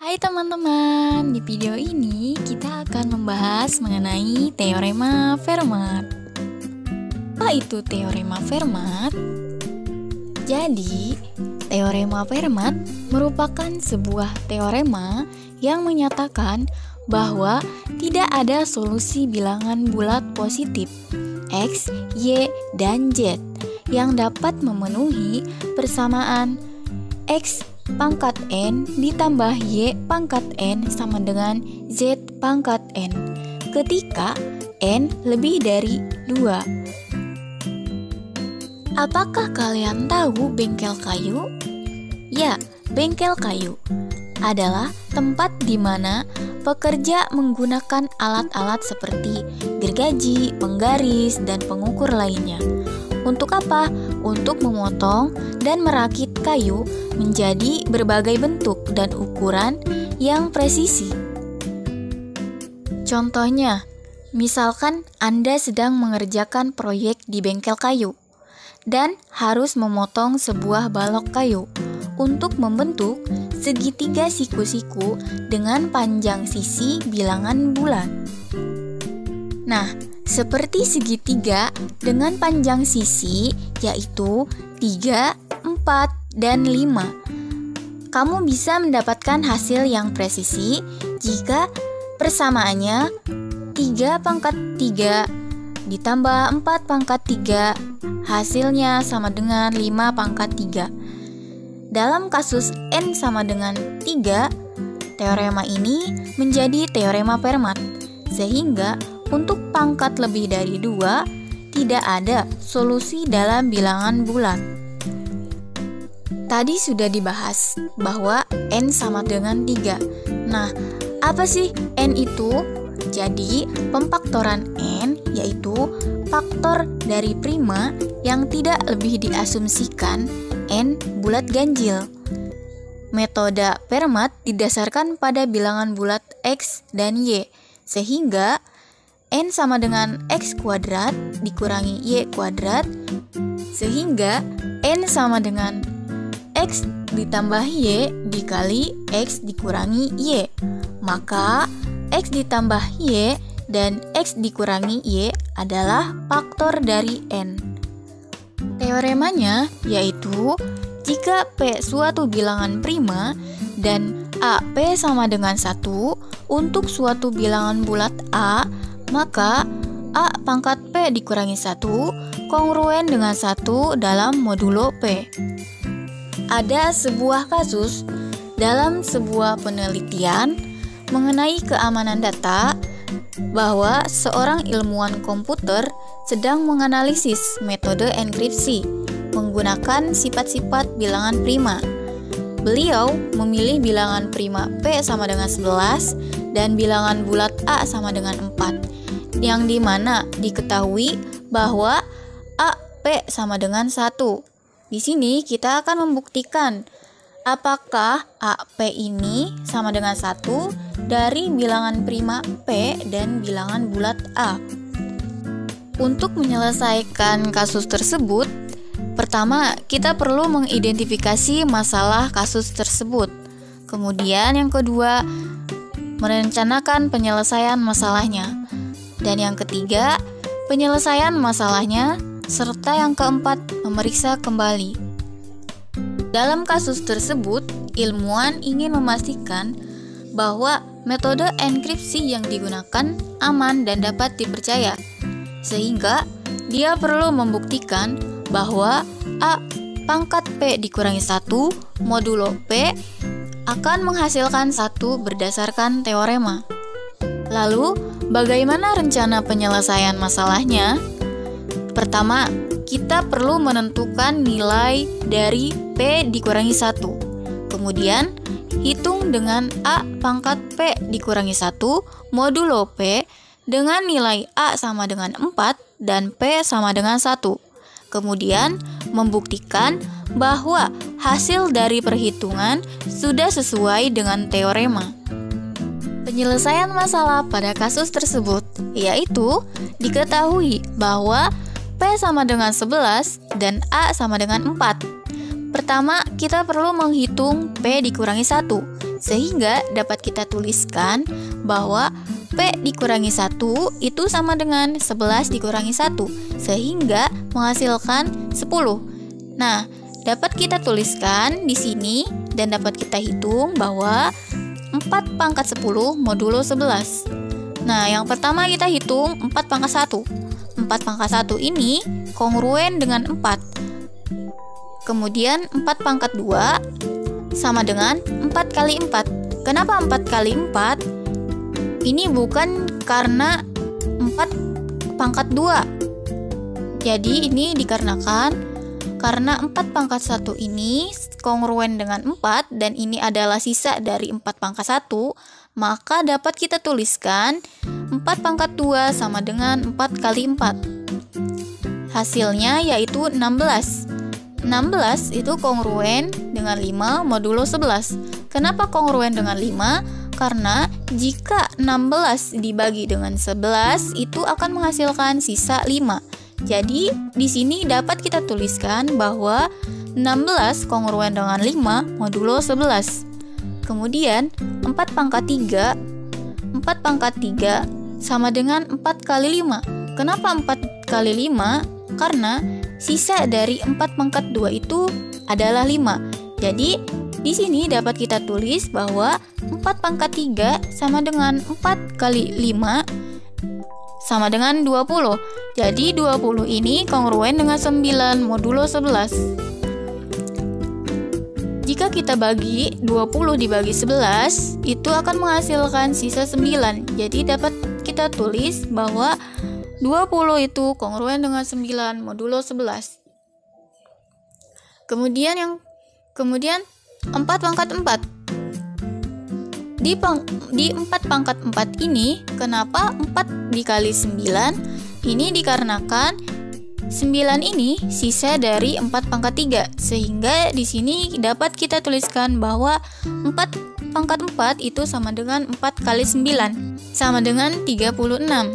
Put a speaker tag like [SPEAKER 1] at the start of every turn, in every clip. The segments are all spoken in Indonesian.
[SPEAKER 1] Hai teman-teman, di video ini kita akan membahas mengenai teorema Fermat. Apa itu teorema Fermat? Jadi, teorema Fermat merupakan sebuah teorema yang menyatakan bahwa tidak ada solusi bilangan bulat positif X, Y, dan Z yang dapat memenuhi persamaan X pangkat N ditambah Y pangkat N sama dengan Z pangkat N ketika N lebih dari 2. Apakah kalian tahu bengkel kayu? Ya, bengkel kayu adalah tempat di mana pekerja menggunakan alat-alat seperti gergaji, penggaris, dan pengukur lainnya. Untuk apa? Untuk memotong dan merakit kayu menjadi berbagai bentuk dan ukuran yang presisi. Contohnya, misalkan Anda sedang mengerjakan proyek di bengkel kayu dan harus memotong sebuah balok kayu untuk membentuk segitiga siku-siku dengan panjang sisi bilangan bulat. Nah, seperti segitiga dengan panjang sisi yaitu 3, 4, dan 5. Kamu bisa mendapatkan hasil yang presisi jika persamaannya 3 pangkat 3 ditambah 4 pangkat 3, hasilnya sama dengan 5 pangkat 3. Dalam kasus N sama dengan 3, teorema ini menjadi teorema Fermat, sehingga untuk pangkat lebih dari 2, tidak ada solusi dalam bilangan bulat. Tadi sudah dibahas bahwa N sama dengan 3. Nah, apa sih N itu? Jadi, pemfaktoran N yaitu faktor dari prima yang tidak lebih diasumsikan N bulat ganjil. Metode Fermat didasarkan pada bilangan bulat X dan Y, sehingga N sama dengan X kuadrat dikurangi Y kuadrat, sehingga N sama dengan X ditambah Y dikali X dikurangi Y. Maka X ditambah Y dan X dikurangi Y adalah faktor dari N. Teoremanya yaitu jika P suatu bilangan prima dan AP sama dengan 1 untuk suatu bilangan bulat A, maka A pangkat P dikurangi 1 kongruen dengan 1 dalam modulo P. Ada sebuah kasus dalam sebuah penelitian mengenai keamanan data bahwa seorang ilmuwan komputer sedang menganalisis metode enkripsi menggunakan sifat-sifat bilangan prima. Beliau memilih bilangan prima P sama dengan 11 dan bilangan bulat A sama dengan 4, yang dimana diketahui bahwa A P sama dengan 1. Di sini kita akan membuktikan apakah AP ini sama dengan 1 dari bilangan prima P dan bilangan bulat A. Untuk menyelesaikan kasus tersebut, pertama kita perlu mengidentifikasi masalah kasus tersebut. Kemudian yang kedua, merencanakan penyelesaian masalahnya. Dan yang ketiga, penyelesaian masalahnya, serta yang keempat, memeriksa kembali. Dalam kasus tersebut, ilmuwan ingin memastikan bahwa metode enkripsi yang digunakan aman dan dapat dipercaya, sehingga dia perlu membuktikan bahwa A pangkat P dikurangi 1 modulo P akan menghasilkan 1 berdasarkan teorema. Lalu, bagaimana rencana penyelesaian masalahnya? Pertama, kita perlu menentukan nilai dari P dikurangi 1. Kemudian, hitung dengan A pangkat P dikurangi 1 modulo P dengan nilai A sama dengan 4 dan P sama dengan 1. Kemudian, membuktikan bahwa hasil dari perhitungan sudah sesuai dengan teorema. Penyelesaian masalah pada kasus tersebut yaitu diketahui bahwa P sama dengan 11 dan A sama dengan 4. Pertama, kita perlu menghitung P dikurangi 1, Sehingga dapat kita tuliskan bahwa P dikurangi 1 itu sama dengan 11 dikurangi 1, sehingga menghasilkan 10. Nah, dapat kita tuliskan di sini dan dapat kita hitung bahwa 4 pangkat 10 modulo 11. Nah, yang pertama kita hitung 4 pangkat 1. 4 pangkat 1 ini kongruen dengan 4. Kemudian 4 pangkat 2 sama dengan 4 kali 4. Kenapa 4 kali 4? Ini bukan karena 4 pangkat 2. Jadi ini dikarenakan karena 4 pangkat 1 ini kongruen dengan 4 dan ini adalah sisa dari 4 pangkat 1, maka dapat kita tuliskan 4 pangkat 2 sama dengan 4 kali 4. Hasilnya yaitu 16. 16 itu kongruen dengan 5 modulo 11. Kenapa kongruen dengan 5? Karena jika 16 dibagi dengan 11 itu akan menghasilkan sisa 5. Jadi di sini dapat kita tuliskan bahwa 16 kongruen dengan 5 modulo 11. Kemudian 4 pangkat 3. 4 pangkat 3 sama dengan 4 kali 5. Kenapa 4 kali 5? Karena sisa dari 4 pangkat 2 itu adalah 5. Jadi di sini dapat kita tulis bahwa 4 pangkat 3 sama dengan 4 kali 5 sama dengan 20. Jadi 20 ini kongruen dengan 9 modulo 11. Jika kita bagi 20 dibagi 11, itu akan menghasilkan sisa 9. Jadi dapat kita tulis bahwa 20 itu kongruen dengan 9 modulo 11. Kemudian 4 pangkat 4. Di 4 pangkat 4 ini, kenapa 4 dikali 9? Ini dikarenakan 9 ini sisa dari 4 pangkat 3. Sehingga di sini dapat kita tuliskan bahwa 4 pangkat 4 itu sama dengan 4 kali 9, sama dengan 36.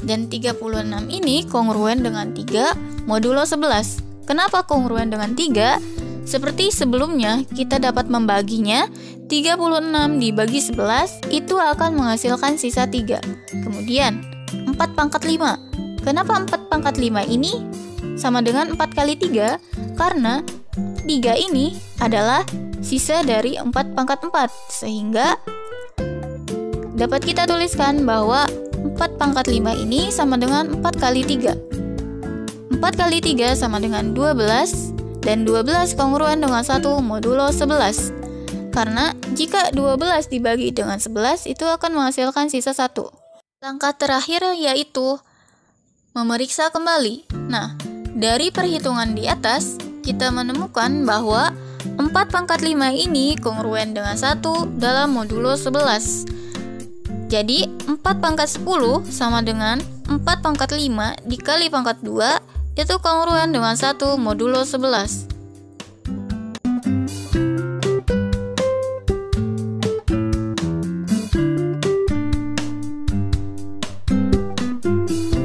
[SPEAKER 1] Dan 36 ini kongruen dengan 3 modulo 11. Kenapa kongruen dengan 3? Seperti sebelumnya, kita dapat membaginya. 36 dibagi 11 itu akan menghasilkan sisa 3. Kemudian 4 pangkat 5. Kenapa 4 pangkat 5 ini sama dengan 4 kali 3? Karena 3 ini adalah sisa dari 4 pangkat 4. Sehingga dapat kita tuliskan bahwa 4 pangkat 5 ini sama dengan 4 kali 3. 4 kali 3 sama dengan 12. Dan 12 kongruen dengan 1 modulo 11. Karena jika 12 dibagi dengan 11 itu akan menghasilkan sisa 1. Langkah terakhir yaitu memeriksa kembali. Nah, dari perhitungan di atas kita menemukan bahwa 4 pangkat 5 ini kongruen dengan 1 dalam modulo 11. Jadi 4 pangkat 10 sama dengan 4 pangkat 5 dikali pangkat 2 itu kongruen dengan 1 modulo 11.